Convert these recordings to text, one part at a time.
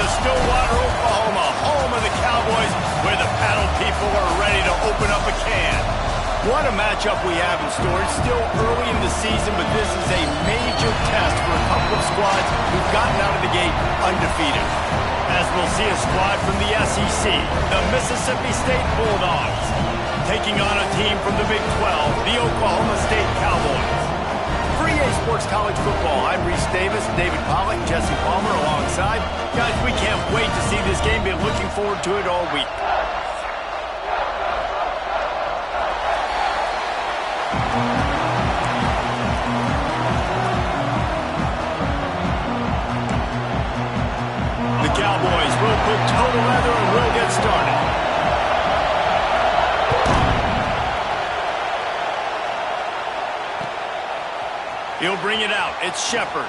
to Stillwater, Oklahoma, home of the Cowboys, where the paddle people are ready to open up a can. What a matchup we have in store. It's still early in the season, but this is a major test for a couple of squads who've gotten out of the gate undefeated. As we'll see a squad from the SEC, the Mississippi State Bulldogs, taking on a team from the Big 12, the Oklahoma State Cowboys. For EA Sports College Football, I'm Reese Davis, David Pollack, Jesse Palmer alongside. Guys, we can't wait to see this game. Been looking forward to it all week. The Cowboys will put total leather and will get started. He'll bring it out. It's Shepard.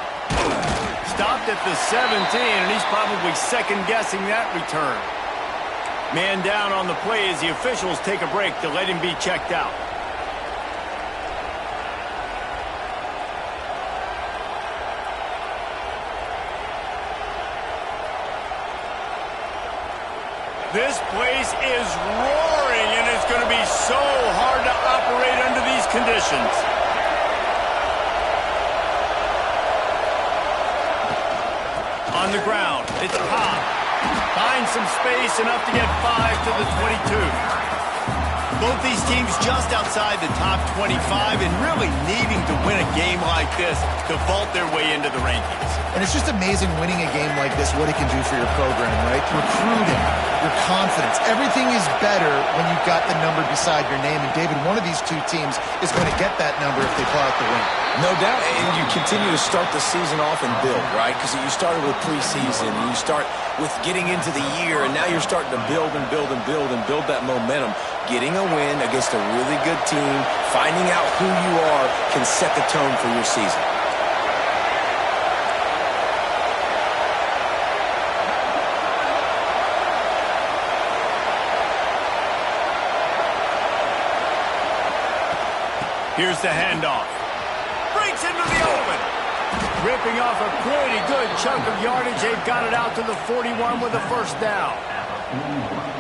Stopped at the 17, and he's probably second-guessing that return. Man down on the play as the officials take a break to let him be checked out. This place is roaring, and it's going to be so hard to operate under these conditions. On the ground, it's Pop. Finds some space, enough to get 5 to the 22. Both these teams just outside the top 25 and really needing to win a game like this to vault their way into the rankings. And it's just amazing winning a game like this, what it can do for your program, right? Recruiting, your confidence. Everything is better when you've got the number beside your name. And, David, one of these two teams is going to get that number if they pull out the win. No doubt, and you continue to start the season off and build, right? Because you started with preseason, and you start with getting into the year, and now you're starting to build and build and build and build that momentum. Getting a win against a really good team, finding out who you are, can set the tone for your season. Here's the handoff. Breaks into the open. Ripping off a pretty good chunk of yardage. They've got it out to the 41 with a first down.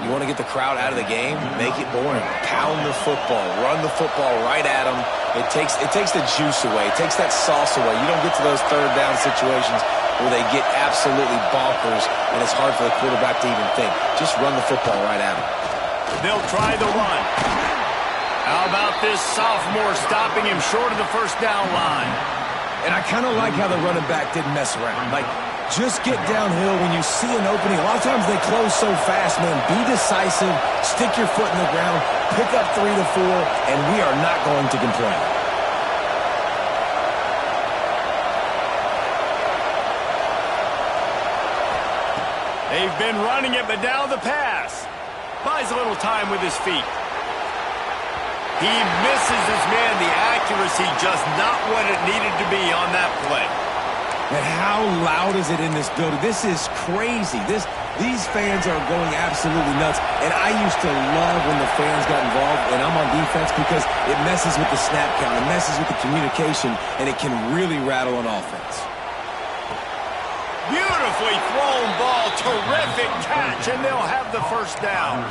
You want to get the crowd out of the game? Make it boring. Pound the football. Run the football right at them. It takes the juice away. It takes that sauce away. You don't get to those third down situations where they get absolutely bonkers, and it's hard for the quarterback to even think. Just run the football right at them. They'll try the run. How about this sophomore stopping him short of the first down line? And I kind of like how the running back didn't mess around. Like, just get downhill when you see an opening. A lot of times they close so fast, man. Be decisive, stick your foot in the ground, pick up 3 to 4, and we are not going to complain. They've been running it, but now the pass. Buys a little time with his feet. He misses his man. The accuracy just not what it needed to be on that play. And how loud is it in this building? This is crazy. These fans are going absolutely nuts. And I used to love when the fans got involved, and I'm on defense, because it messes with the snap count. It messes with the communication, and it can really rattle an offense. Beautifully thrown ball. Terrific catch, and they'll have the first down.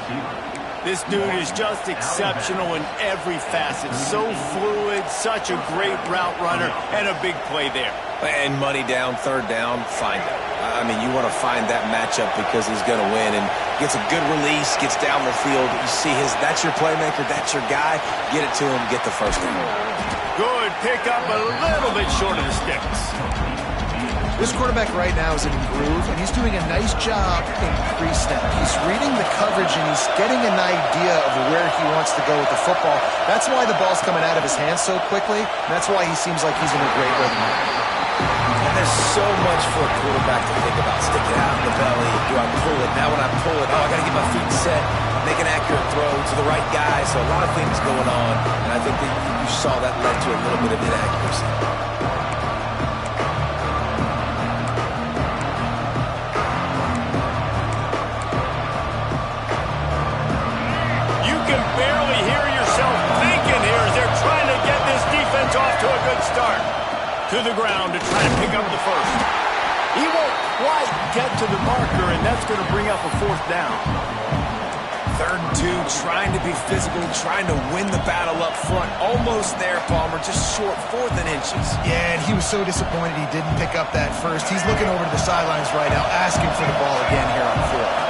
This dude is just exceptional in every facet. So fluid, such a great route runner, and a big play there. And money down, third down, find him. I mean, you want to find that matchup because he's going to win, and gets a good release, gets down the field. You see that's your playmaker, that's your guy. Get it to him, get the first down. Good pickup, a little bit short of the sticks. This quarterback right now is in a groove, and he's doing a nice job in pre-snap. He's reading the coverage, and he's getting an idea of where he wants to go with the football. That's why the ball's coming out of his hands so quickly, and that's why he seems like he's in a great rhythm. And there's so much for a quarterback to think about. Stick it out in the belly. Do I pull it? Now when I pull it, I got to get my feet set, make an accurate throw to the right guy. So a lot of things going on, and I think that you saw that led to a little bit of inaccuracy. Barely hear yourself thinking here as they're trying to get this defense off to a good start. To the ground to try to pick up the first. He won't. quite get to the marker, and that's going to bring up a 4th down. 3rd and 2, trying to be physical, trying to win the battle up front. Almost there, Palmer, just short, 4th and inches. Yeah, and he was so disappointed he didn't pick up that first. He's looking over to the sidelines right now, asking for the ball again here on 4th.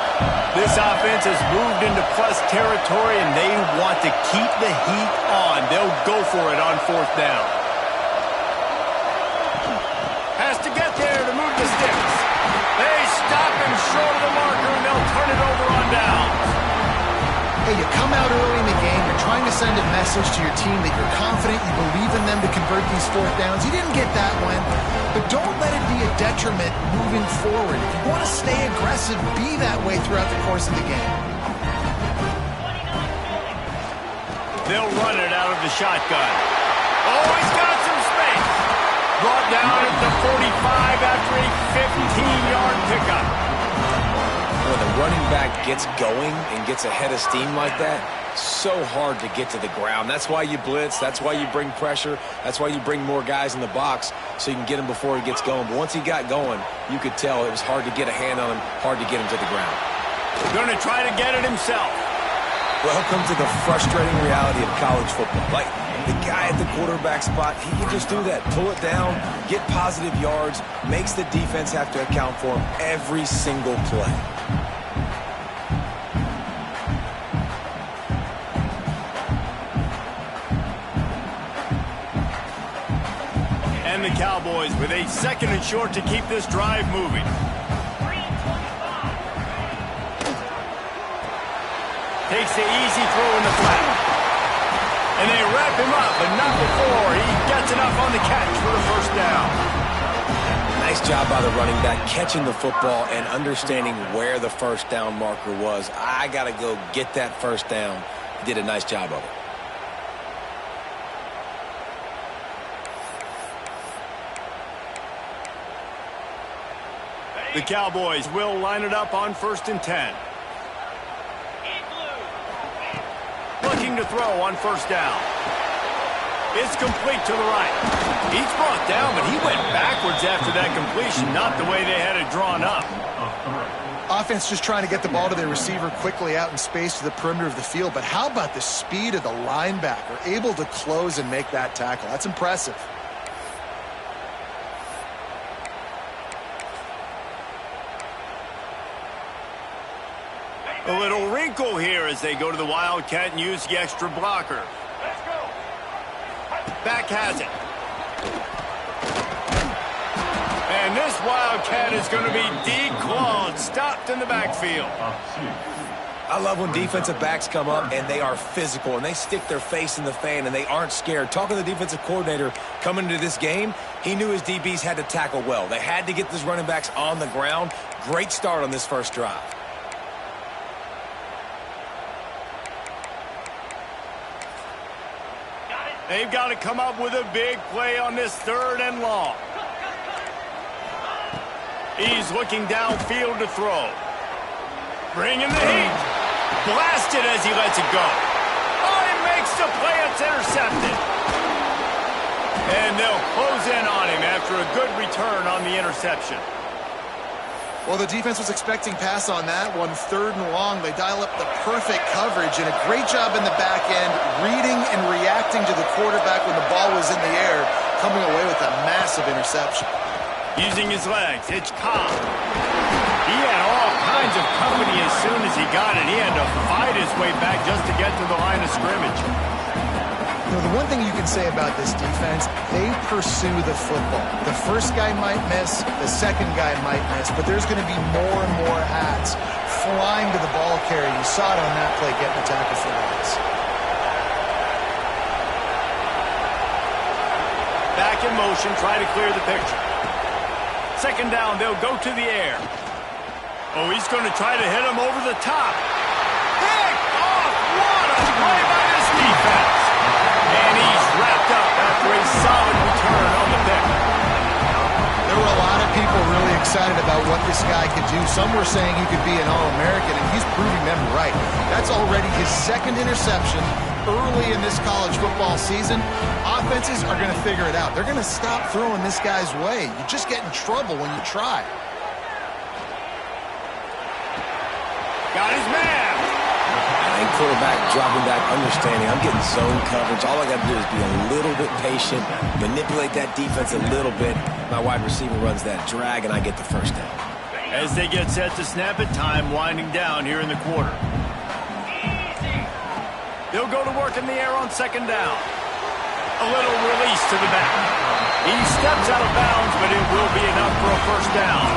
This offense has moved into plus territory, and they want to keep the heat on. They'll go for it on 4th down. Has to get there to move the sticks. They stop him short of the marker, and they'll turn it over on downs. Hey, you come out early in the game, you're trying to send a message to your team that you're confident, you believe in them to convert these 4th downs. You didn't get that one, but don't let it be a detriment moving forward. If you want to stay aggressive, be that way throughout the course of the game. They'll run it out of the shotgun. Oh, he's got some space. Brought down at the 45 after a 15-yard pickup. When the running back gets going and gets ahead of steam like that, so hard to get to the ground. That's why you blitz. That's why you bring pressure. That's why you bring more guys in the box so you can get him before he gets going. But once he got going, you could tell it was hard to get a hand on him, hard to get him to the ground. Going to try to get it himself. Welcome to the frustrating reality of college football. Like, the guy at the quarterback spot, he can just do that. Pull it down, get positive yards, makes the defense have to account for him every single play. And the Cowboys with a 2nd and short to keep this drive moving. Takes the easy throw in the flat. And they wrap him up, but not before he gets enough on the catch for the 1st down. Nice job by the running back, catching the football and understanding where the 1st down marker was. I got to go get that 1st down. He did a nice job of it. The Cowboys will line it up on 1st and 10. Looking to throw on 1st down. It's complete to the right. He's brought down, but he went backwards after that completion, not the way they had it drawn up. Offense just trying to get the ball to their receiver quickly out in space to the perimeter of the field, but how about the speed of the linebacker, able to close and make that tackle? That's impressive. A little wrinkle here as they go to the Wildcat and use the extra blocker. Let's go. Back has it. And this Wildcat is going to be declawed, stopped in the backfield. I love when defensive backs come up and they are physical and they stick their face in the fan and they aren't scared. Talking to the defensive coordinator coming into this game, he knew his DBs had to tackle well. They had to get these running backs on the ground. Great start on this 1st drive. They've got to come up with a big play on this 3rd and long. He's looking downfield to throw. Bringing the heat. Blasted as he lets it go. Oh, he makes the play. It's intercepted. And they'll close in on him after a good return on the interception. Well, the defense was expecting pass on that one. 3rd and long, they dial up the perfect coverage and a great job in the back end, reading and reacting to the quarterback when the ball was in the air, coming away with a massive interception. Using his legs, it's Cobb. He had all kinds of company as soon as he got it. He had to fight his way back just to get to the line of scrimmage. You know, the one thing you can say about this defense, they pursue the football. The 1st guy might miss, the 2nd guy might miss, but there's going to be more and more hats flying to the ball carrier. You saw it on that play getting the tackle for loss. Back in motion, try to clear the picture. 2nd down, they'll go to the air. Oh, he's going to try to hit him over the top. Pick off! What a play by this defense! And he's wrapped up after a solid return on the pick. There were a lot of people really excited about what this guy could do. Some were saying he could be an All-American, and he's proving them right. That's already his 2nd interception early in this college football season. Offenses are going to figure it out. They're going to stop throwing this guy's way. You just get in trouble when you try. Got his man. And quarterback dropping back, understanding I'm getting zone coverage. All I got to do is be a little bit patient, manipulate that defense a little bit. My wide receiver runs that drag, and I get the first down. As they get set to snap it, time winding down here in the quarter. They'll go to work in the air on second down. A little release to the back. He steps out of bounds, but it will be enough for a first down.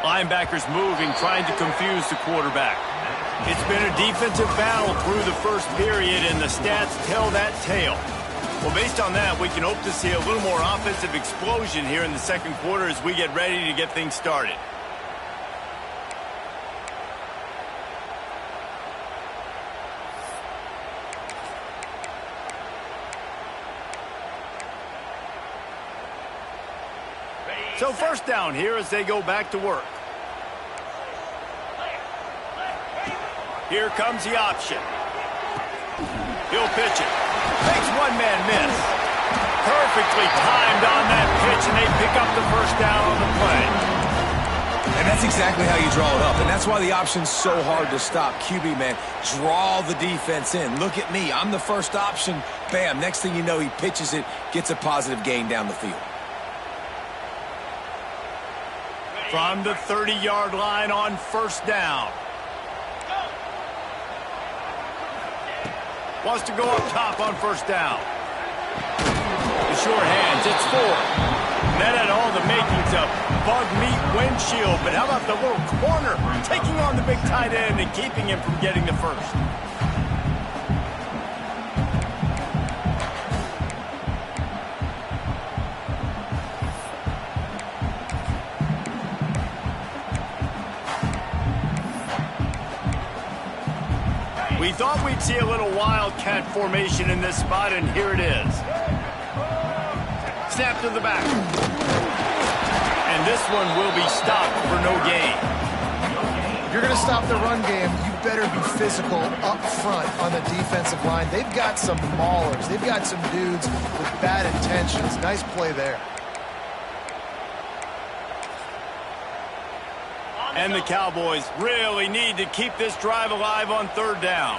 Linebackers moving, trying to confuse the quarterback. It's been a defensive battle through the first period, and the stats tell that tale. Well, based on that, we can hope to see a little more offensive explosion here in the second quarter as we get ready to get things started. So first down here as they go back to work. Here comes the option. He'll pitch it. Makes one man miss. Perfectly timed on that pitch, and they pick up the first down on the play. And that's exactly how you draw it up. And that's why the option's so hard to stop. QB, man, draw the defense in. Look at me. I'm the first option. Bam. Next thing you know, he pitches it, gets a positive gain down the field. From the 30-yard line on first down. Wants to go up top on first down. The sure hands, it's forward. That had all the makings of bug meat windshield, but how about the little corner taking on the big tight end and keeping him from getting the first? We thought we'd see a little wildcat formation in this spot, and here it is. Snap to the back. And this one will be stopped for no gain. If you're going to stop the run game, you better be physical up front on the defensive line. They've got some maulers. They've got some dudes with bad intentions. Nice play there. And the Cowboys really need to keep this drive alive on third down.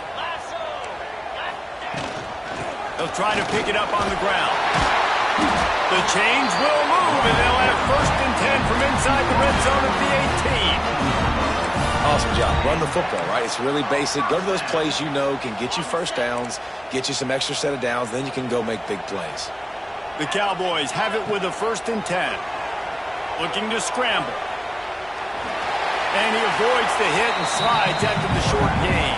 They'll try to pick it up on the ground. The chains will move, and they'll have first and 10 from inside the red zone of the 18. Awesome job. Run the football, right? It's really basic. Go to those plays you know can get you first downs, get you some extra set of downs, then you can go make big plays. The Cowboys have it with a first and 10. Looking to scramble. And he avoids the hit and slides after the short gain.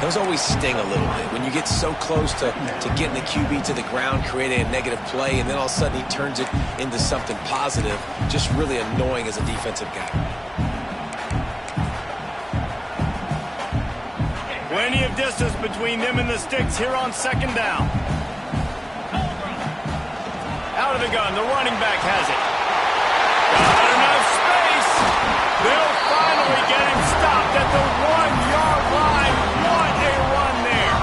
Those always sting a little bit. When you get so close to getting the QB to the ground, creating a negative play, and then all of a sudden he turns it into something positive, just really annoying as a defensive guy. Plenty of distance between them and the sticks here on second down. Out of the gun, the running back has it. Got enough space. They'll finally get him stopped at the 1-yard line. What a run there.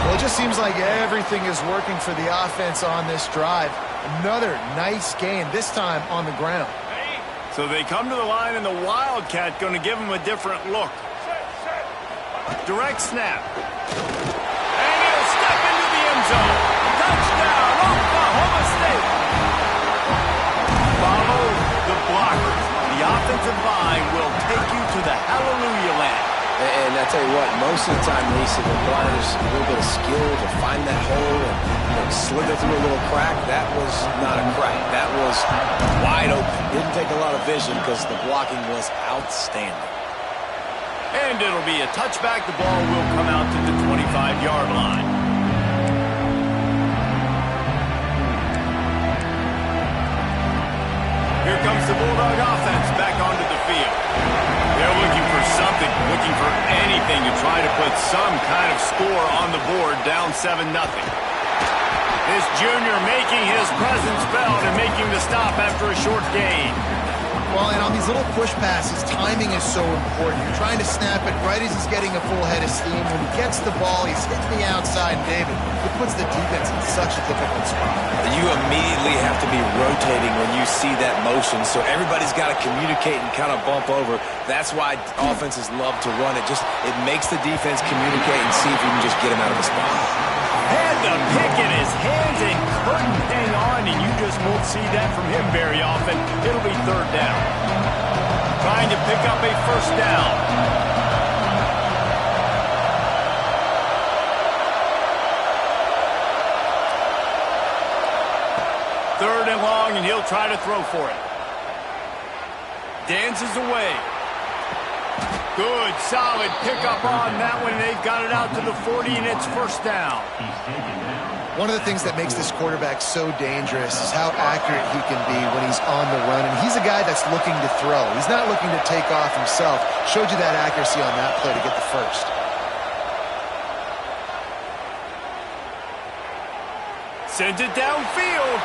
Well, it just seems like everything is working for the offense on this drive. Another nice gain, this time on the ground. So they come to the line, and the Wildcat going to give him a different look. Direct snap. And he'll step into the end zone. Touchdown, Oklahoma State. Follow the blockers. The offensive line will take you to the hallelujah land. And I tell you what, most of the time, Reese, it requires a little bit of skill to find that hole and slither through a little crack. That was not a crack. That was wide open. Didn't take a lot of vision because the blocking was outstanding. And it'll be a touchback. The ball will come out to the 25-yard line. Here comes the Bulldog offense back onto the field. They're looking for something, looking for anything to try to put some kind of score on the board, down 7-0. This junior making his presence felt and making the stop after a short gain. Well, and on these little push passes, timing is so important. You're trying to snap it right as he's getting a full head of steam. When he gets the ball, he's hitting the outside, David. It puts the defense in such a difficult spot. You immediately have to be rotating when you see that motion, so everybody's got to communicate and kind of bump over. That's why offenses love to run it. It makes the defense communicate and see if you can just get him out of the spot. Had the pick in his hands and couldn't hang on, and you just won't see that from him very often. It'll be third down. Trying to pick up a first down. Third and long, and he'll try to throw for it. Dances away. Good, solid pickup on that one. They've got it out to the 40, and it's first down. One of the things that makes this quarterback so dangerous is how accurate he can be when he's on the run. And he's a guy that's looking to throw. He's not looking to take off himself. Showed you that accuracy on that play to get the first. Sends it downfield.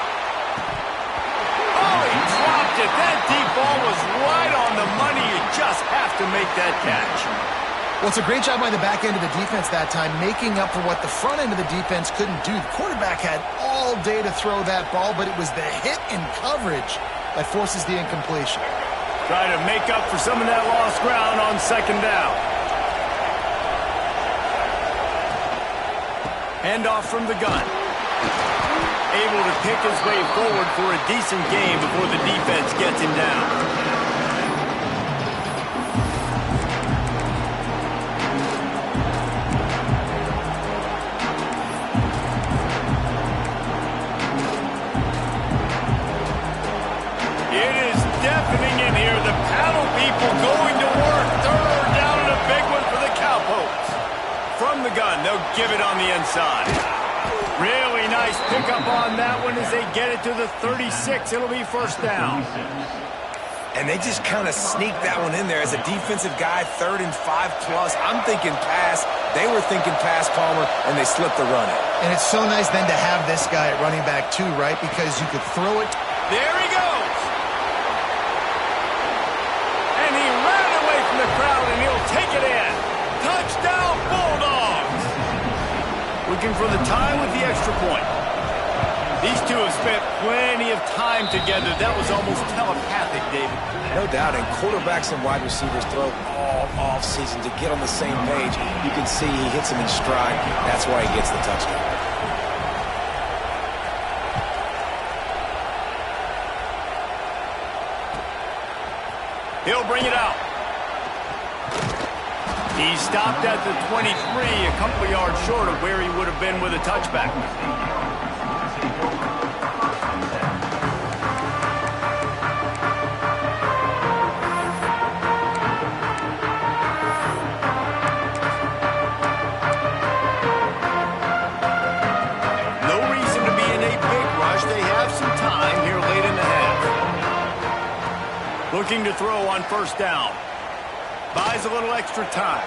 Oh, he dropped it. That deep ball was right on the money. You just have to make that catch. Well, it's a great job by the back end of the defense that time, making up for what the front end of the defense couldn't do. The quarterback had all day to throw that ball, but it was the hit and coverage that forces the incompletion. Try to make up for some of that lost ground on second down. Handoff from the gun. Able to pick his way forward for a decent game before the defense gets him down. It is deafening in here. The paddle people going to work. Third down and a big one for the Cowpokes. From the gun, they'll give it on the inside. Really nice pickup on that one as they get it to the 36. It'll be first down. And they just kind of sneak that one in there as a defensive guy, 3rd and 5+. I'm thinking pass. They were thinking pass, Palmer, and they slipped the run it. And it's so nice then to have this guy at running back too, right? Because you could throw it. There he goes. And he ran away from the crowd, and he'll take it in. Touchdown, Bulldogs. Looking for the tie with the extra point. These two have spent plenty of time together. That was almost telepathic, David. No doubt, and quarterbacks and wide receivers throw all offseason to get on the same page. You can see he hits him in stride. That's why he gets the touchdown. He'll bring it out. He stopped at the 23, a couple of yards short of where he would have been with a touchback. No reason to be in a big rush. They have some time here late in the half. Looking to throw on first down. Buys a little extra time.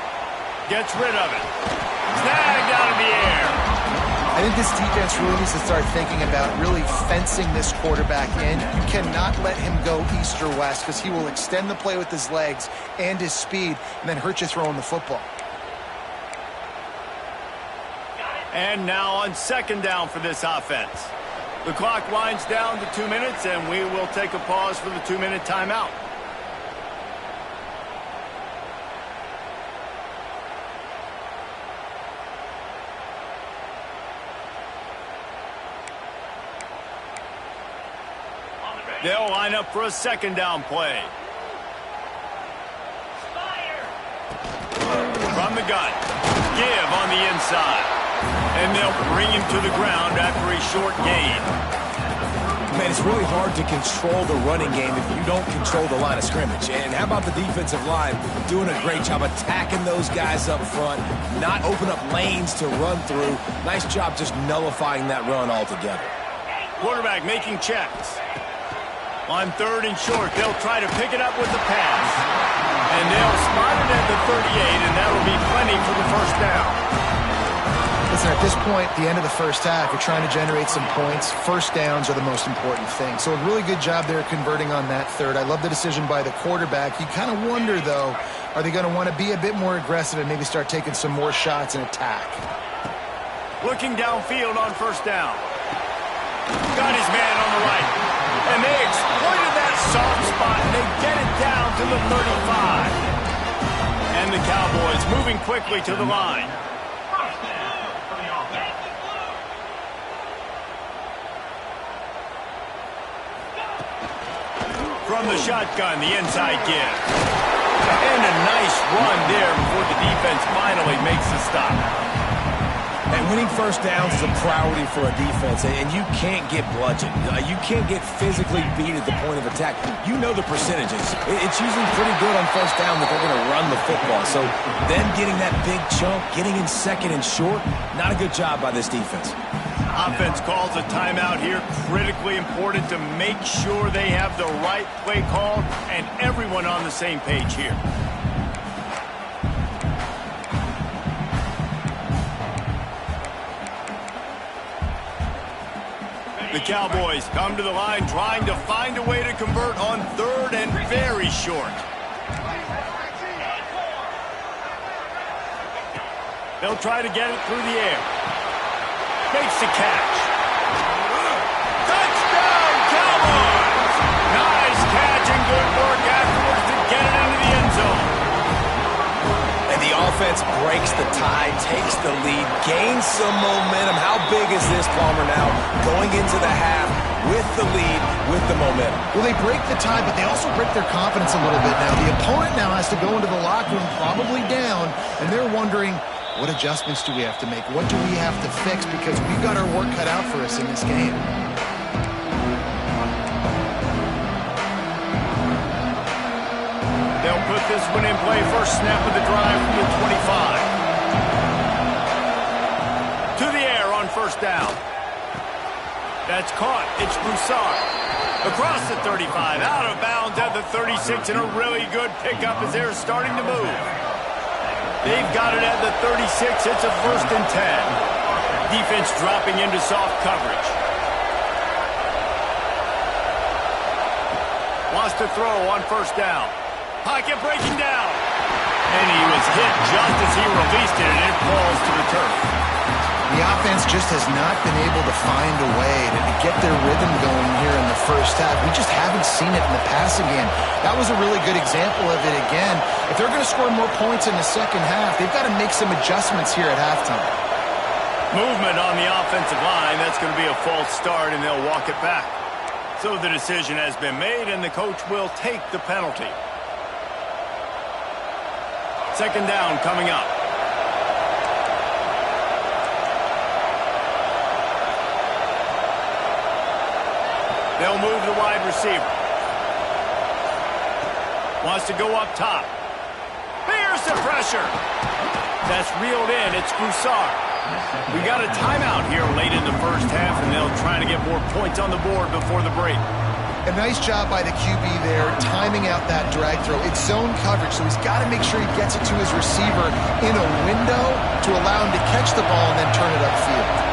Gets rid of it. Snagged out of the air. I think this defense really needs to start thinking about really fencing this quarterback in. You cannot let him go east or west because he will extend the play with his legs and his speed and then hurt you throwing the football. And now on second down for this offense. The clock winds down to 2 minutes, and we will take a pause for the 2-minute timeout. They'll line up for a second down play. From the gun. Give on the inside. And they'll bring him to the ground after a short gain. Man, it's really hard to control the running game if you don't control the line of scrimmage. And how about the defensive line doing a great job attacking those guys up front, not open up lanes to run through. Nice job just nullifying that run altogether. Quarterback making checks. On third and short, they'll try to pick it up with the pass. And they'll spot it at the 38, and that'll be plenty for the first down. Listen, at this point, the end of the first half, you're trying to generate some points. First downs are the most important thing. So a really good job there converting on that third. I love the decision by the quarterback. You kind of wonder, though, are they going to want to be a bit more aggressive and maybe start taking some more shots and attack? Looking downfield on first down. Got his man on the right. And they exploited that soft spot, and they get it down to the 35. And the Cowboys moving quickly to the line. From the shotgun, the inside give. And a nice run there before the defense finally makes the stop. And winning first downs is a priority for a defense, and you can't get bludgeoned. You can't get physically beat at the point of attack. You know the percentages. It's usually pretty good on first down that they're going to run the football. So them getting that big chunk, getting in second and short, not a good job by this defense. Offense calls a timeout here. Critically important to make sure they have the right play call and everyone on the same page here. The Cowboys come to the line trying to find a way to convert on third and very short. They'll try to get it through the air. Makes the catch. Touchdown, Cowboys! Nice catch and good work afterwards to get it into the end zone. And the offense breaks the tie, takes the lead, gains some momentum. How big is this, Palmer, now? Going into the half with the lead, with the momentum. Well, they break the tie, but they also break their confidence a little bit now. The opponent now has to go into the locker room probably down, and they're wondering, what adjustments do we have to make? What do we have to fix? Because we've got our work cut out for us in this game. They'll put this one in play. First snap of the drive from the 25. To the air on first down. That's caught. It's Broussard. Across the 35. Out of bounds at the 36. And a really good pickup as they're starting to move. They've got it at the 36. It's a 1st and 10. Defense dropping into soft coverage. Wants to throw on first down. Pocket breaking down. And he was hit just as he released it, and it falls to the turf. The offense just has not been able to find a way to get their rhythm going here in the first half. We just haven't seen it in the passing game. That was a really good example of it again. If they're going to score more points in the second half, they've got to make some adjustments here at halftime. Movement on the offensive line. That's going to be a false start, and they'll walk it back. So the decision has been made, and the coach will take the penalty. Second down coming up. They'll move the wide receiver. Wants to go up top. Here's the pressure. That's reeled in. It's Broussard. We got a timeout here late in the first half, and they'll try to get more points on the board before the break. A nice job by the QB there, timing out that drag throw. It's zone coverage, so he's got to make sure he gets it to his receiver in a window to allow him to catch the ball and then turn it upfield.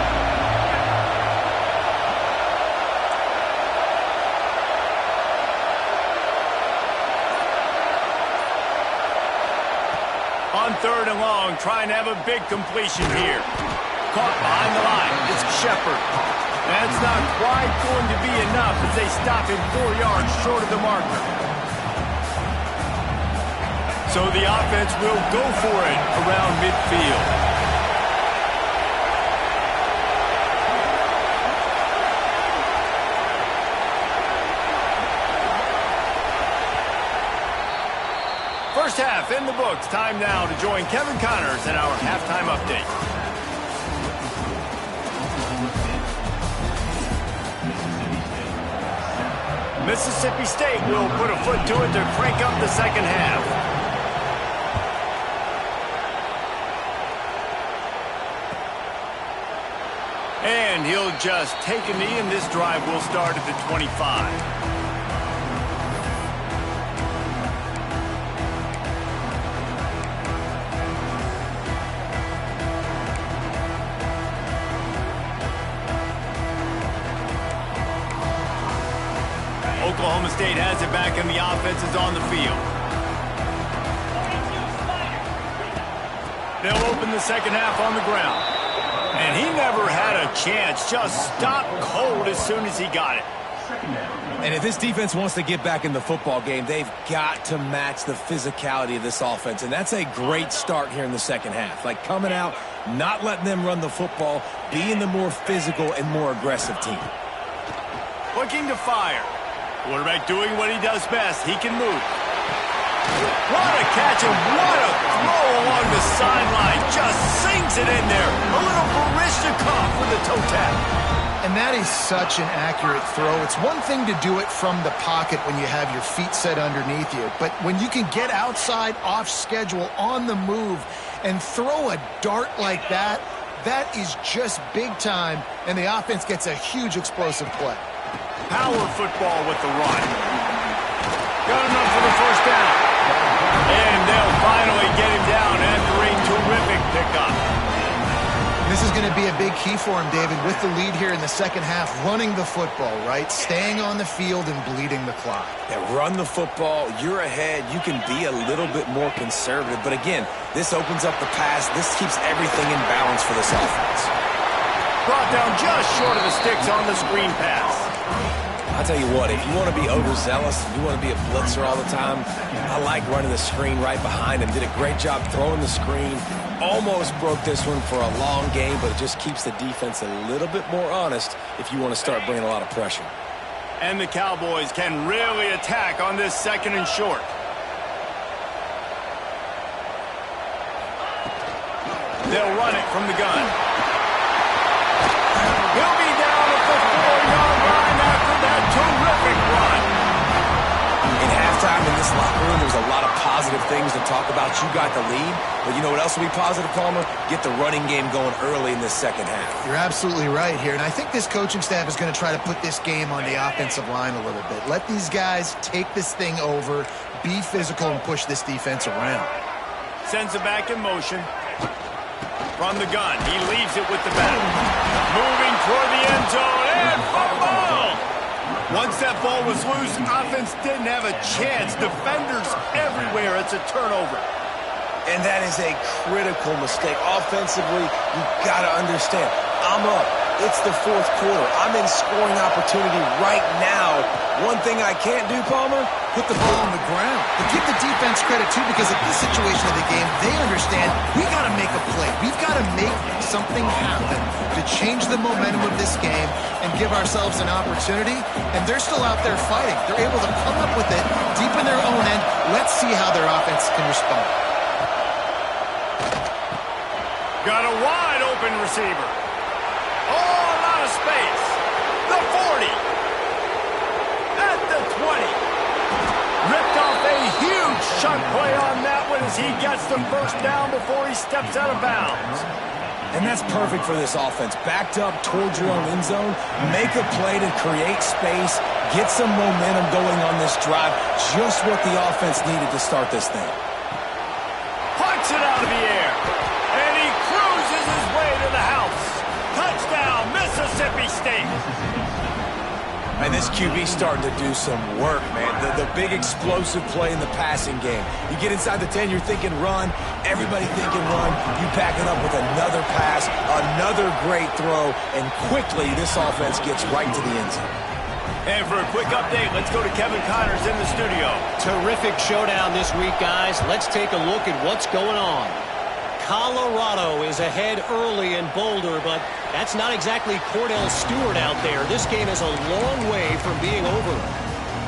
On third and long, trying to have a big completion here. Caught behind the line. It's Shepard. That's not quite going to be enough as they stop him 4 yards short of the marker. So the offense will go for it around midfield. First half in the books. Time now to join Kevin Connors in our halftime update. Mississippi State will put a foot to it to crank up the second half. And he'll just take a knee, and this drive will start at the 25. Oklahoma State has it back and the offense is on the field. They'll open the second half on the ground. And he never had a chance. Just stopped cold as soon as he got it. And if this defense wants to get back in the football game, they've got to match the physicality of this offense. And that's a great start here in the second half. Like coming out, not letting them run the football, being the more physical and more aggressive team. Looking to fire. Quarterback doing what he does best. He can move. What a catch and what a throw along the sideline. Just sinks it in there. A little Baryshnikov for the toe tap. And that is such an accurate throw. It's one thing to do it from the pocket when you have your feet set underneath you, but when you can get outside, off schedule, on the move, and throw a dart like that, that is just big time, and the offense gets a huge explosive play. Power football with the run. Got enough for the first down. And they'll finally get him down after a terrific pickup. This is going to be a big key for him, David, with the lead here in the second half, running the football, right? Staying on the field and bleeding the clock. Yeah, run the football. You're ahead. You can be a little bit more conservative. But again, this opens up the pass. This keeps everything in balance for this offense. Brought down just short of the sticks on the screen pass. I'll tell you what, if you want to be overzealous, if you want to be a blitzer all the time, I like running the screen right behind him. Did a great job throwing the screen. Almost broke this one for a long game, but it just keeps the defense a little bit more honest if you want to start bringing a lot of pressure. And the Cowboys can really attack on this second and short. They'll run it from the gun. He'll be down at the 4-yard line after that terrific run. In halftime in this locker room, there's a lot of positive things to talk about. You got the lead, but you know what else will be positive, Palmer? Get the running game going early in this second half. You're absolutely right here, and I think this coaching staff is going to try to put this game on the offensive line a little bit. Let these guys take this thing over, be physical, and push this defense around. Sends it back in motion. From the gun, he leaves it with the back. Moving toward the end zone, and fumble! Once that ball was loose, offense didn't have a chance. Defenders everywhere. It's a turnover. And that is a critical mistake. Offensively, you've got to understand, I'm up. It's the fourth quarter. I'm in scoring opportunity right now. One thing I can't do, Palmer, put the ball on the ground. But give the defense credit, too, because at this situation of the game, they understand we got to make a play. We've got to make something happen to change the momentum of this game and give ourselves an opportunity. And they're still out there fighting. They're able to come up with it deep in their own end. Let's see how their offense can respond. Got a wide open receiver. Oh, a lot of space. The 40. At the 20. Ripped off a huge chunk play on that one as he gets the first down before he steps out of bounds. And that's perfect for this offense. Backed up towards your own end zone, make a play to create space, get some momentum going on this drive. Just what the offense needed to start this thing. Punts it out of the air. And he cruises his way to the house. Touchdown, Mississippi State. And this QB's starting to do some work, man. The big explosive play in the passing game. You get inside the 10, you're thinking run. Everybody thinking run. You back it up with another pass, another great throw, and quickly this offense gets right to the end zone. And for a quick update, let's go to Kevin Connors in the studio. Terrific showdown this week, guys. Let's take a look at what's going on. Colorado is ahead early in Boulder, but that's not exactly Cordell Stewart out there. This game is a long way from being over.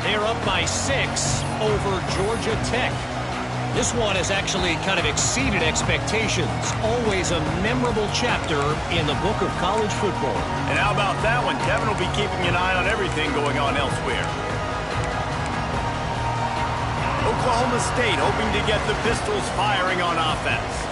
They're up by 6 over Georgia Tech. This one has actually kind of exceeded expectations. Always a memorable chapter in the book of college football. And how about that one? Kevin will be keeping an eye on everything going on elsewhere. Oklahoma State hoping to get the Pistols firing on offense.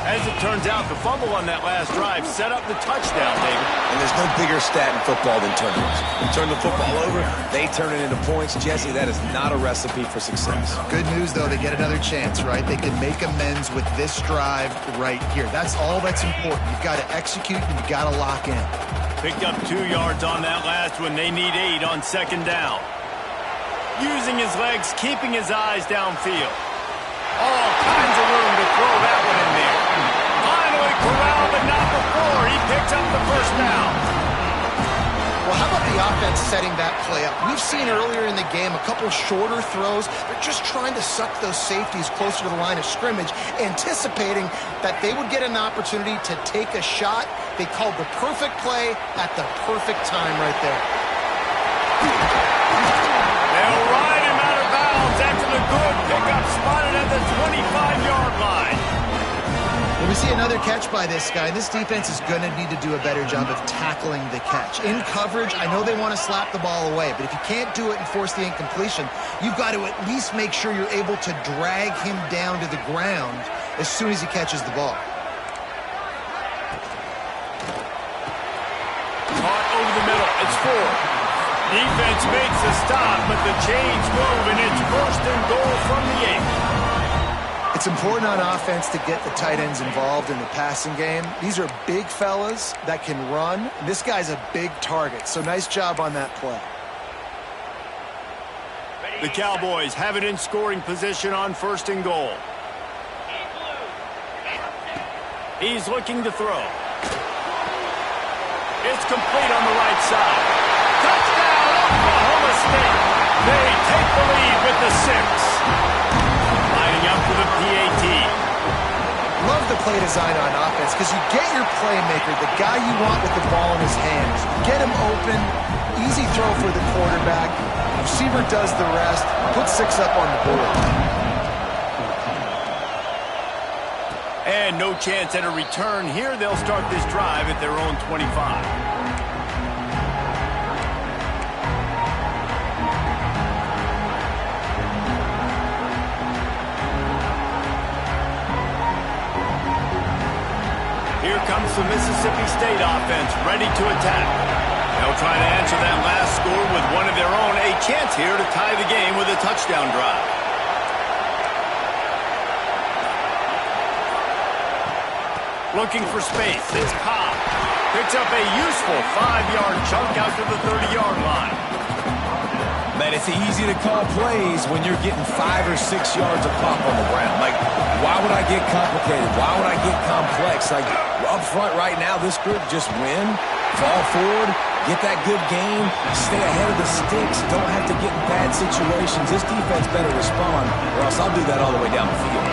As it turns out, the fumble on that last drive set up the touchdown, David. And there's no bigger stat in football than turnovers. You turn the football over, they turn it into points. Jesse, that is not a recipe for success. Good news, though, they get another chance, right? They can make amends with this drive right here. That's all that's important. You've got to execute and you've got to lock in. Picked up 2 yards on that last one. They need 8 on second down. using his legs, keeping his eyes downfield. All kinds of room to throw that one in there. Finally corralled, but not before. He picks up the first down. Well, how about the offense setting that play up? We've seen earlier in the game a couple shorter throws. They're just trying to suck those safeties closer to the line of scrimmage, anticipating that they would get an opportunity to take a shot. They called the perfect play at the perfect time right there. They'll ride him out of bounds after the good pickup spotted at the 25-yard line. Well, we see another catch by this guy. This defense is going to need to do a better job of tackling the catch. In coverage, I know they want to slap the ball away, but if you can't do it and force the incompletion, you've got to at least make sure you're able to drag him down to the ground as soon as he catches the ball. Caught over the middle. It's 4. Defense makes a stop, but the chains move, and it's 1st and goal from the 8. It's important on offense to get the tight ends involved in the passing game. These are big fellas that can run. This guy's a big target, so nice job on that play. The Cowboys have it in scoring position on 1st and goal. He's looking to throw. It's complete on the right side. Touchdown, Oklahoma State. They take the lead with the 6. Lining up for the PAT. Love the play design on offense because you get your playmaker, the guy you want with the ball in his hands. Get him open, easy throw for the quarterback. The receiver does the rest. Put 6 up on the board. And no chance at a return here. They'll start this drive at their own 25. Here comes the Mississippi State offense, ready to attack. They'll try to answer that last score with one of their own. A chance here to tie the game with a touchdown drive. Looking for space. It's Cobb. Picks up a useful 5-yard chunk out to the 30-yard line. Man, it's easy to call plays when you're getting 5 or 6 yards of pop on the ground. Like, why would I get complicated? Why would I get complex? Like, up front right now, this group just win, fall forward, get that good game, stay ahead of the sticks, don't have to get in bad situations. This defense better respond, or else I'll do that all the way down the field.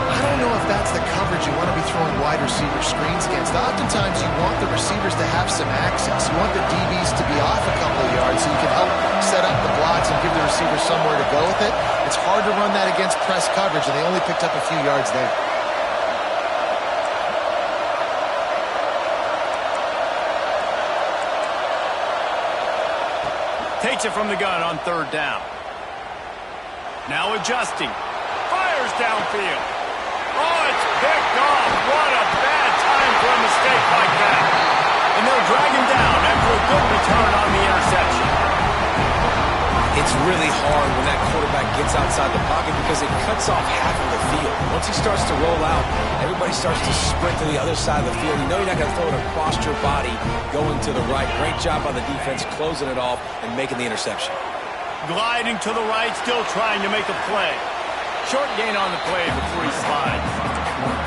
I don't know if that's the coverage you want to be throwing wide receiver screens against. Oftentimes you want the receivers to have some access. You want the DBs to be off a couple of yards so you can help set up the blocks and give the receiver somewhere to go with it. It's hard to run that against press coverage, and they only picked up a few yards there. Takes it from the gun on 3rd down. Now adjusting. Fires downfield. Oh, it's picked off. What a bad time for a mistake like that. And they'll drag him down after a good return on the interception. It's really hard when that quarterback gets outside the pocket because it cuts off half of the field. Once he starts to roll out, everybody starts to sprint to the other side of the field. You know you're not going to throw it across your body going to the right. Great job on the defense closing it off and making the interception. Gliding to the right, still trying to make a play. Short gain on the play before he slides.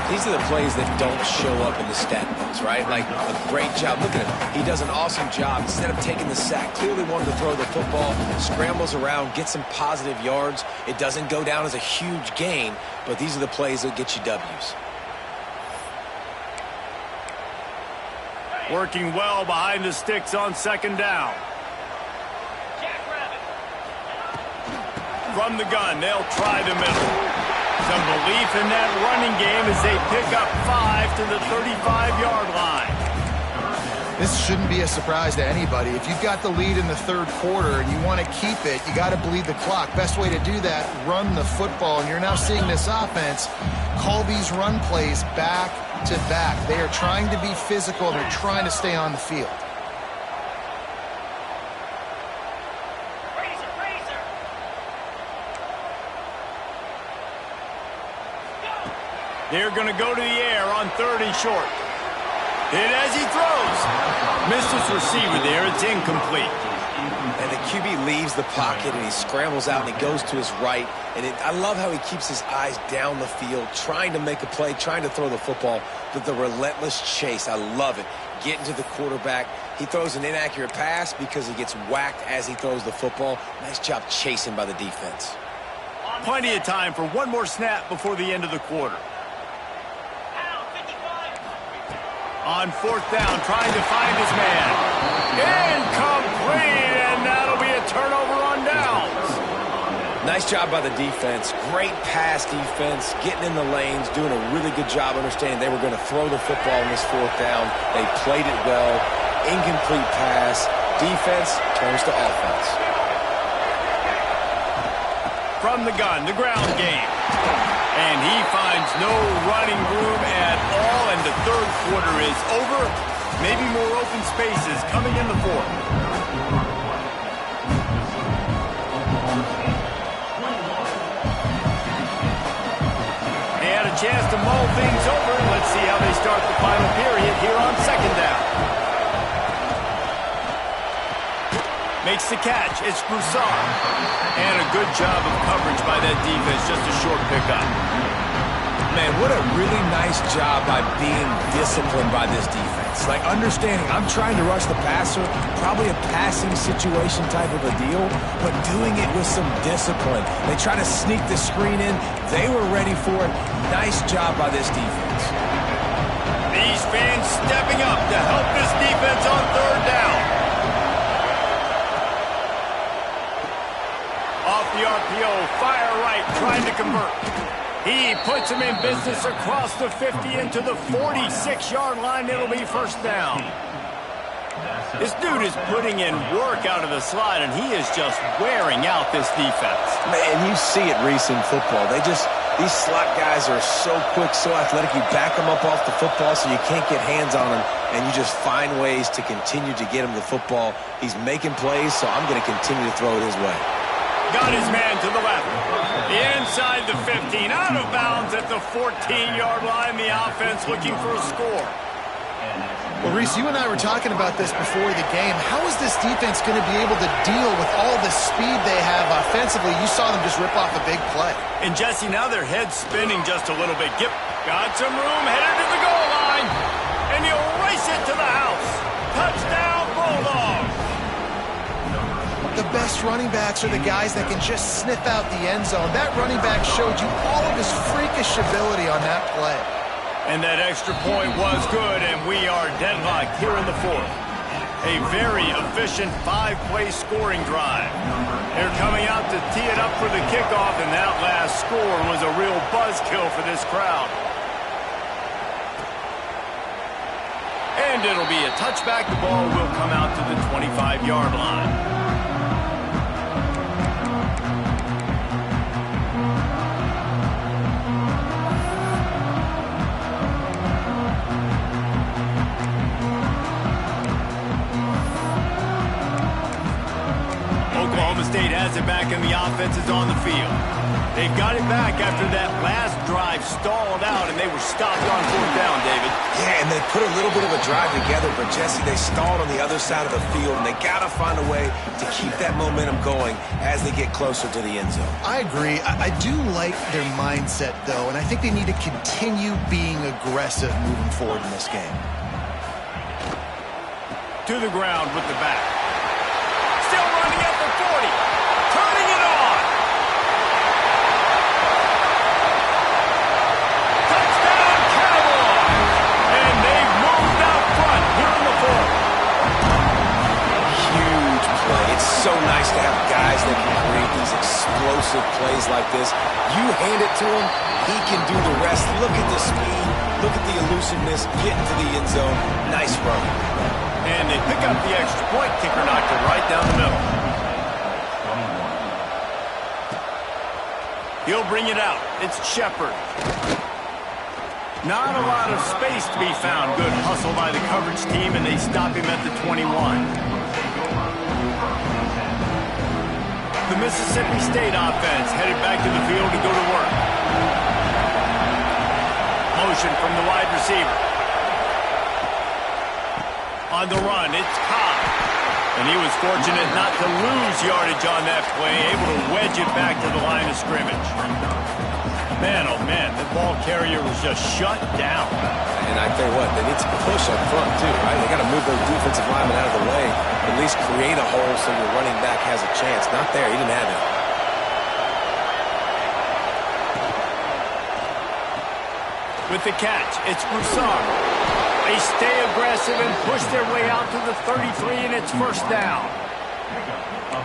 These are the plays that don't show up in the stat books, right? Like a great job. Look at him. He does an awesome job. Instead of taking the sack, clearly wanted to throw the football, scrambles around, get some positive yards. It doesn't go down as a huge gain, but these are the plays that get you W's. Working well behind the sticks on 2nd down. From the gun, they'll try the middle. Some belief in that running game as they pick up 5 to the 35-yard line. This shouldn't be a surprise to anybody. If you've got the lead in the 3rd quarter and you want to keep it, you got to bleed the clock. Best way to do that, run the football. And you're now seeing this offense call these run plays back to back. They are trying to be physical. They're trying to stay on the field. They're going to go to the air on 3rd and short. Hit as he throws. Misses receiver there. It's incomplete. And the QB leaves the pocket, and he scrambles out, and he goes to his right. And I love how he keeps his eyes down the field, trying to make a play, trying to throw the football, but the relentless chase, I love it. Getting to the quarterback. He throws an inaccurate pass because he gets whacked as he throws the football. Nice job chasing by the defense. Plenty of time for one more snap before the end of the quarter. On fourth down, trying to find his man. Incomplete, and that'll be a turnover on downs. Nice job by the defense. Great pass defense, getting in the lanes, doing a really good job understanding they were going to throw the football in this fourth down. They played it well. Incomplete pass. Defense turns to offense. From the gun, the ground game. And he finds no running room at all, and the third quarter is over. Maybe more open spaces coming in the fourth. They had a chance to mull things over. Let's see how they start the final period here on second down. Makes the catch. It's Broussard. And a good job of coverage by that defense. Just a short pickup. Man, what a really nice job by being disciplined by this defense. Like, understanding I'm trying to rush the passer, probably a passing situation type of a deal, but doing it with some discipline. They try to sneak the screen in. They were ready for it. Nice job by this defense. These fans stepping up to help this defense on third down. Off the RPO, fire right, trying to convert. He puts him in business across the 50 into the 46-yard line. It'll be first down. This dude is putting in work out of the slot, and he is just wearing out this defense. Man, you see it, Reese, in football. These slot guys are so quick, so athletic. You back them up off the football so you can't get hands on them, and you just find ways to continue to get him the football. He's making plays, so I'm going to continue to throw it his way. Got his man to the left. Inside the 15, out of bounds at the 14-yard line. The offense looking for a score. Well, Reese, you and I were talking about this before the game. How is this defense going to be able to deal with all the speed they have offensively? You saw them just rip off a big play. And, Jesse, now their head's spinning just a little bit. Got some room, headed to the goal line. And he'll race it to the house. Touchdown, Bulldogs. The best running backs are the guys that can just sniff out the end zone. That running back showed you all of his freakish ability on that play. And that extra point was good, and we are deadlocked here in the fourth. A very efficient 5-play scoring drive. They're coming out to tee it up for the kickoff, and that last score was a real buzzkill for this crowd. And it'll be a touchback. The ball will come out to the 25-yard line. Oklahoma State has it back, and the offense is on the field. They've got it back after that last drive stalled out, and they were stopped on fourth down, David. Yeah, and they put a little bit of a drive together, but, Jesse, they stalled on the other side of the field, and they got to find a way to keep that momentum going as they get closer to the end zone. I agree. I do like their mindset, though, and I think they need to continue being aggressive moving forward in this game. To the ground with the back. Still running at the 40. Turning it on. Touchdown, Cowboys. And they've moved out front here in the fourth. Huge play. It's so nice to have guys that can create these explosive plays like this. You hand it to him, he can do the rest. Look at the speed. Look at the elusiveness. Getting to the end zone. Nice run. And they pick up the extra point. Kicker knocked it right down the middle. He'll bring it out. It's Shepard. Not a lot of space to be found. Good hustle by the coverage team, and they stop him at the 21. The Mississippi State offense headed back to the field to go to work. Motion from the wide receiver. On the run, it's Cobb. And he was fortunate not to lose yardage on that play, able to wedge it back to the line of scrimmage. Man, oh man, the ball carrier was just shut down. And I tell you what, they need to push up front too, right? They got to move those defensive linemen out of the way, at least create a hole so your running back has a chance. Not there, he didn't have it. With the catch, it's Broussard. They stay aggressive and push their way out to the 33, and it's first down.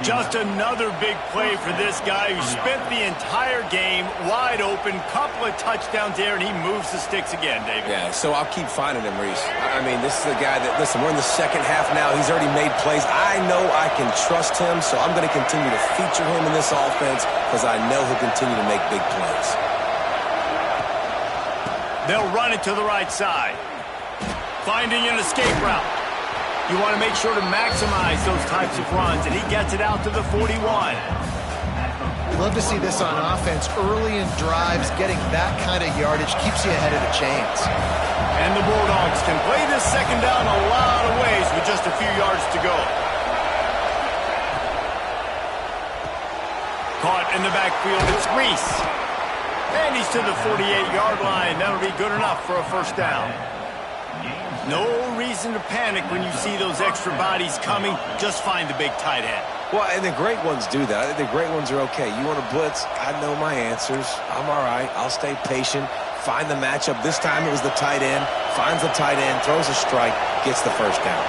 Just another big play for this guy who spent the entire game wide open, couple of touchdowns there, and he moves the sticks again, David. Yeah, so I'll keep finding him, Reese. I mean, this is a guy that, listen, we're in the second half now. He's already made plays. I know I can trust him, so I'm going to continue to feature him in this offense because I know he'll continue to make big plays. They'll run it to the right side. Finding an escape route. You want to make sure to maximize those types of runs, and he gets it out to the 41. You love to see this on offense. Early in drives, getting that kind of yardage keeps you ahead of the chains. And the Bulldogs can play this second down a lot of ways with just a few yards to go. Caught in the backfield, it's Reese. And he's to the 48-yard line. That'll be good enough for a first down. No reason to panic when you see those extra bodies coming. Just find the big tight end. Well, and the great ones do that. I think the great ones are okay. You want to blitz? I know my answers. I'm all right. I'll stay patient. Find the matchup. This time it was the tight end. Finds the tight end, throws a strike, gets the first down.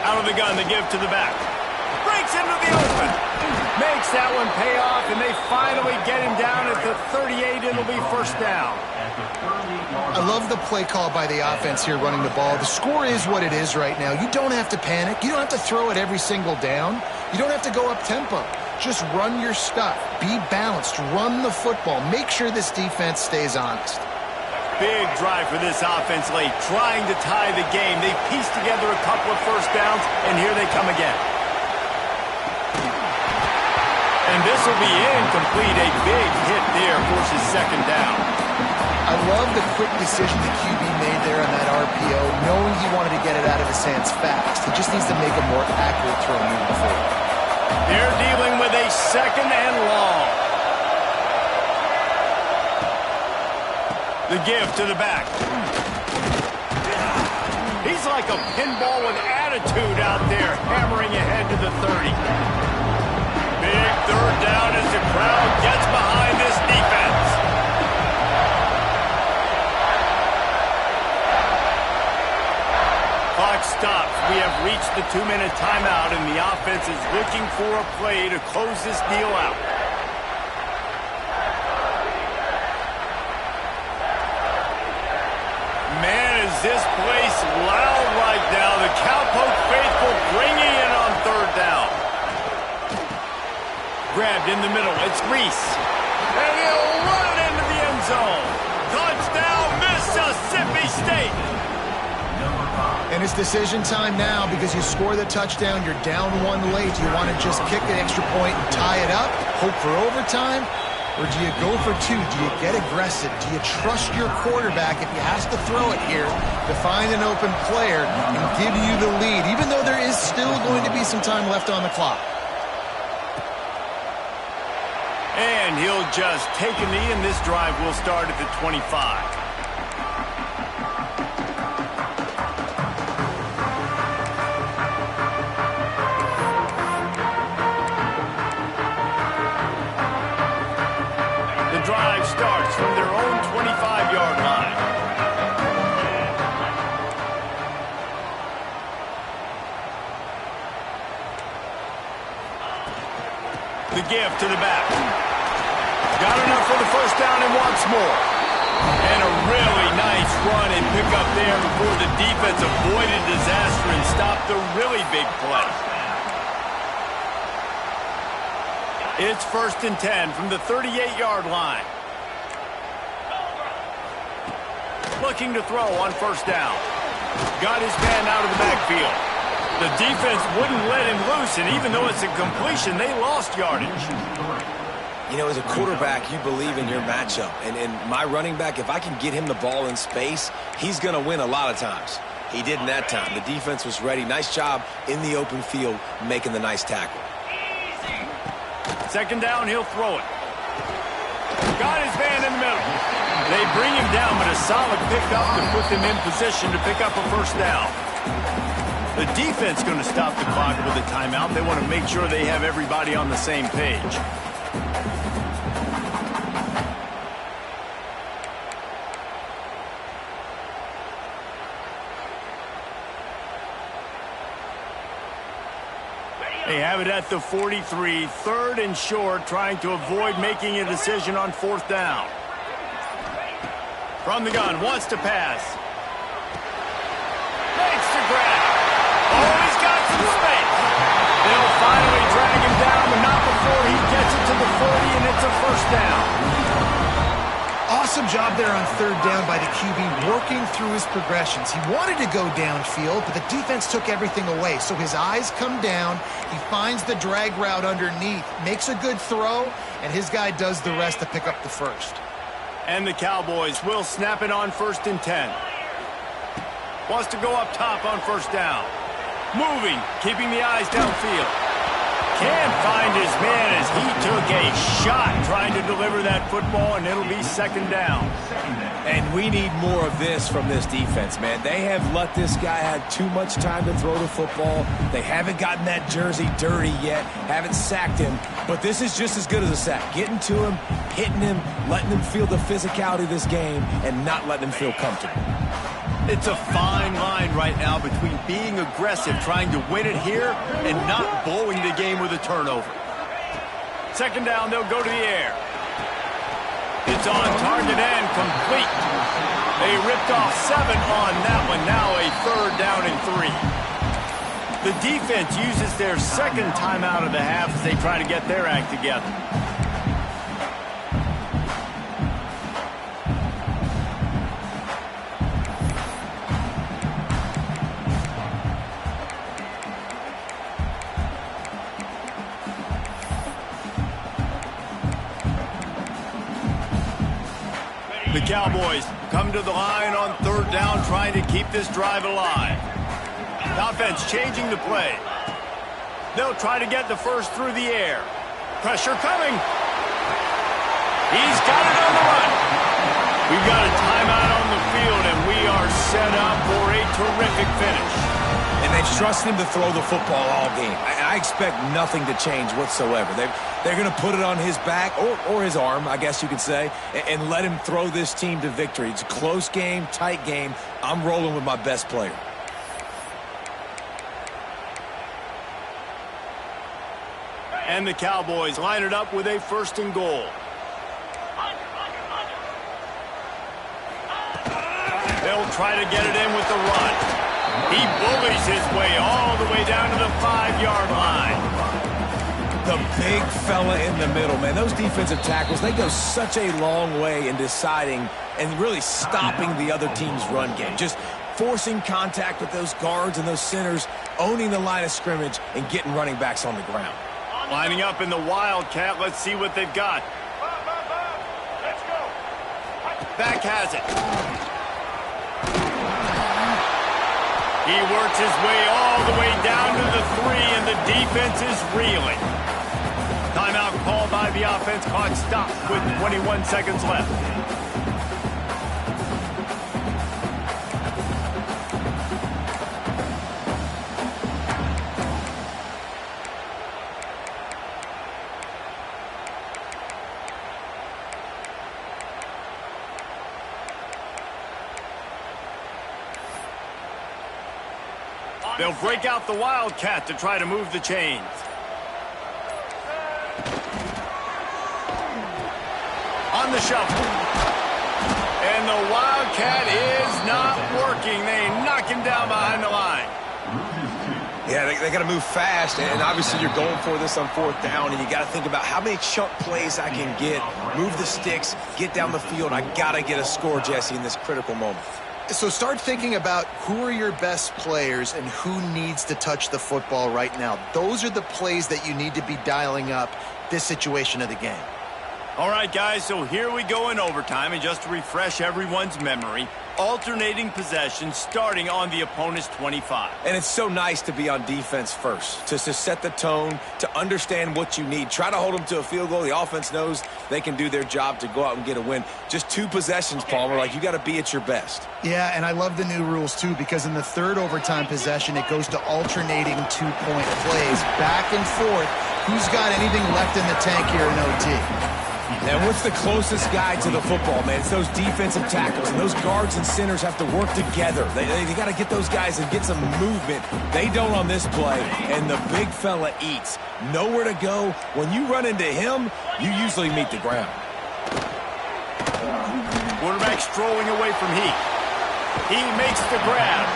Out of the gun, the give to the back. Breaks into the open. Makes that one pay off, and they finally get him down at the 38. It'll be first down. I love the play call by the offense here running the ball. The score is what it is right now. You don't have to panic. You don't have to throw it every single down. You don't have to go up tempo. Just run your stuff. Be balanced. Run the football. Make sure this defense stays honest. Big drive for this offense late, trying to tie the game. They pieced together a couple of first downs, and here they come again. And this will be incomplete. A big hit there forces second down. I love the quick decision the QB made there on that RPO, knowing he wanted to get it out of his hands fast. He just needs to make a more accurate throw moving forward. They're dealing with a second and long. The give to the back. He's like a pinball with attitude out there, hammering ahead to the 30. Big third down as the crowd gets behind this defense. Clock stops. We have reached the 2-minute timeout, and the offense is looking for a play to close this deal out. Man, is this place loud right now. The Cowpoke faithful bringing it on third down. Grabbed in the middle. It's Reese. And he'll run it into the end zone. Touchdown, Mississippi State. And it's decision time now because you score the touchdown, you're down one late. Do you want to just kick an extra point and tie it up, hope for overtime? Or do you go for two? Do you get aggressive? Do you trust your quarterback if he has to throw it here to find an open player and give you the lead, even though there is still going to be some time left on the clock? And he'll just take a knee, and this drive will start at the 25. Drive starts from their own 25-yard line. The give to the back. Got enough for the first down and wants more. And a really nice run and pick up there before the defense avoided disaster and stopped a really big play. It's first and 10 from the 38-yard line. Looking to throw on first down. Got his man out of the backfield. The defense wouldn't let him loose, and even though it's a completion, they lost yardage. You know, as a quarterback, you believe in your matchup. And my running back, if I can get him the ball in space, he's going to win a lot of times. He didn't that time. The defense was ready. Nice job in the open field making the nice tackle. Second down, he'll throw it. Got his man in the middle. They bring him down, but a solid pickup to put them in position to pick up a first down. The defense going to stop the clock with a timeout. They want to make sure they have everybody on the same page. They have it at the 43, third and short, trying to avoid making a decision on fourth down. From the gun, wants to pass. Makes the grab. Oh, he's got some space. They'll finally drag him down, but not before he gets it to the 40, and it's a first down. Awesome job there on third down by the QB, working through his progressions. He wanted to go downfield, but the defense took everything away. So his eyes come down, he finds the drag route underneath, makes a good throw, and his guy does the rest to pick up the first. And the Cowboys will snap it on 1st and 10. Wants to go up top on first down. Moving, keeping the eyes downfield. Can't find his man as he took a shot trying to deliver that football, and it'll be second down. And we need more of this from this defense, man. They have let this guy have too much time to throw the football. They haven't gotten that jersey dirty yet, haven't sacked him. But this is just as good as a sack. Getting to him, hitting him, letting him feel the physicality of this game, and not letting him feel comfortable. It's a fine line right now between being aggressive, trying to win it here, and not blowing the game with a turnover. Second down, they'll go to the air. It's on target and complete. They ripped off 7 on that one. Now a third down and 3. The defense uses their second timeout of the half as they try to get their act together. The Cowboys come to the line on third down, trying to keep this drive alive. The offense changing the play. They'll try to get the first through the air. Pressure coming. He's got it on the run. We've got a timeout on the field, and we are set up for a terrific finish. And they've trusted him to throw the football all game. I expect nothing to change whatsoever. They're going to put it on his back, or his arm, I guess you could say, and let him throw this team to victory. It's a close game, tight game. I'm rolling with my best player. And the Cowboys line it up with a first and goal. They'll try to get it in with the run. He bullies his way all the way down to the 5-yard line. The big fella in the middle, man. Those defensive tackles, they go such a long way in deciding and really stopping the other team's run game. Just forcing contact with those guards and those centers, owning the line of scrimmage, and getting running backs on the ground. Lining up in the Wildcat. Let's see what they've got. Back has it. He works his way all the way down to the 3, and the defense is reeling. Timeout called by the offense. Clock stopped with 21 seconds left. They'll break out the Wildcat to try to move the chains. On the shuffle. And the Wildcat is not working. They knock him down behind the line. Yeah, they got to move fast, and obviously you're going for this on fourth down, and you got to think about how many chunk plays I can get, move the sticks, get down the field. I got to get a score, Jesse, in this critical moment. So start thinking about who are your best players and who needs to touch the football right now. Those are the plays that you need to be dialing up this situation of the game. All right, guys, so here we go in overtime, and just to refresh everyone's memory, alternating possession starting on the opponent's 25. And it's so nice to be on defense first, to set the tone, to understand what you need. Try to hold them to a field goal. The offense knows they can do their job to go out and get a win. Just 2 possessions, Palmer, like you got to be at your best. Yeah, and I love the new rules, too, because in the third overtime possession, it goes to alternating 2-point plays, back and forth. Who's got anything left in the tank here in OT? And what's the closest guy to the football, man? It's those defensive tackles, and those guards and centers have to work together. They got to get those guys and get some movement. They don't on this play, and the big fella eats. Nowhere to go. When you run into him, you usually meet the ground. Quarterback strolling away from Heath. He makes the grab.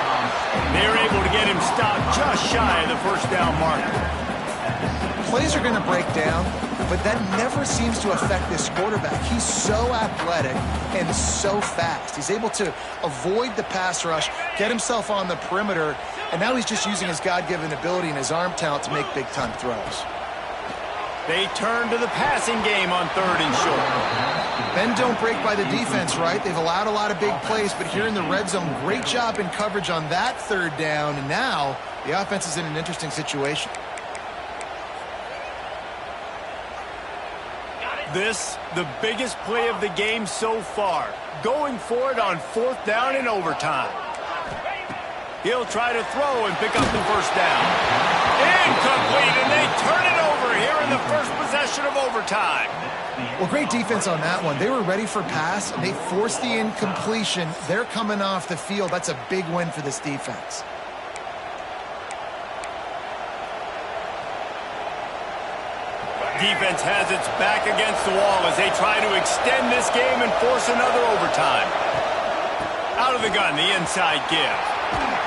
They're able to get him stopped just shy of the first down marker. Plays are going to break down, but that never seems to affect this quarterback. He's so athletic and so fast. He's able to avoid the pass rush, get himself on the perimeter, and now he's just using his God-given ability and his arm talent to make big-time throws. They turn to the passing game on 3rd and short. Bend don't break by the defense, right? They've allowed a lot of big plays, but here in the red zone, great job in coverage on that 3rd down, and now the offense is in an interesting situation. This, the biggest play of the game so far. Going for it on 4th down in overtime. He'll try to throw and pick up the first down. Incomplete, and they turn it over here in the first possession of overtime. Well, great defense on that one. They were ready for pass, and they forced the incompletion. They're coming off the field. That's a big win for this defense. Defense has its back against the wall as they try to extend this game and force another overtime. Out of the gun, the inside give.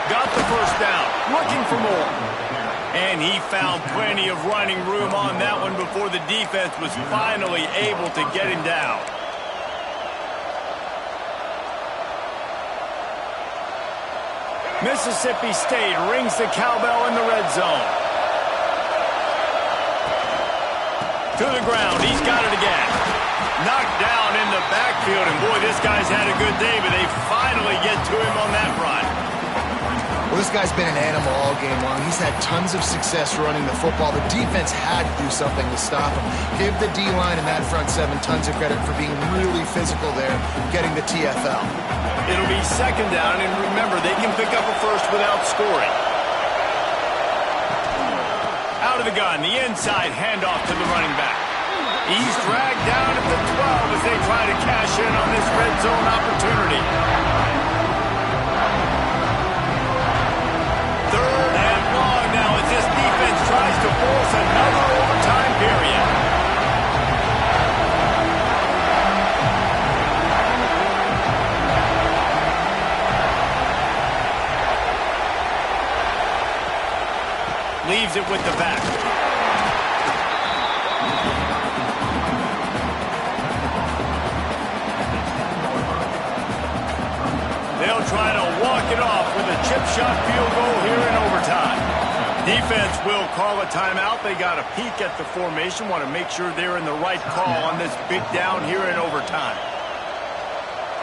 Got the first down, looking for more. And he found plenty of running room on that one before the defense was finally able to get him down. Mississippi State rings the cowbell in the red zone. To the ground, he's got it again. Knocked down in the backfield, and boy, this guy's had a good day, but they finally get to him on that run. Well, this guy's been an animal all game long. He's had tons of success running the football. The defense had to do something to stop him. Give the D-line and that front 7 tons of credit for being really physical there, getting the TFL. It'll be 2nd down, and remember, they can pick up a first without scoring. Out of the gun, the inside handoff to the running back. He's dragged down at the 12 as they try to cash in on this red zone opportunity. 3rd and long now as this defense tries to force another overtime period. Leaves it with the back. They'll try to walk it off with a chip shot field goal here in overtime. Defense will call a timeout. They got a peek at the formation, want to make sure they're in the right call on this big down here in overtime.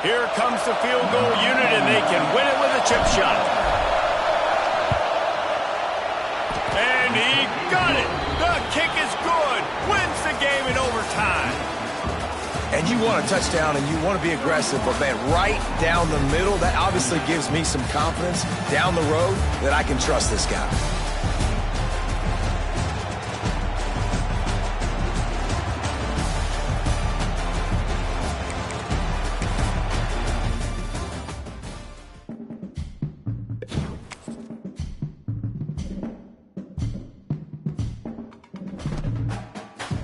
Here comes the field goal unit, and they can win it with a chip shot. And he got it. The kick is good. Wins the game in overtime. And you want a touchdown and you want to be aggressive, but man, right down the middle, that obviously gives me some confidence down the road that I can trust this guy.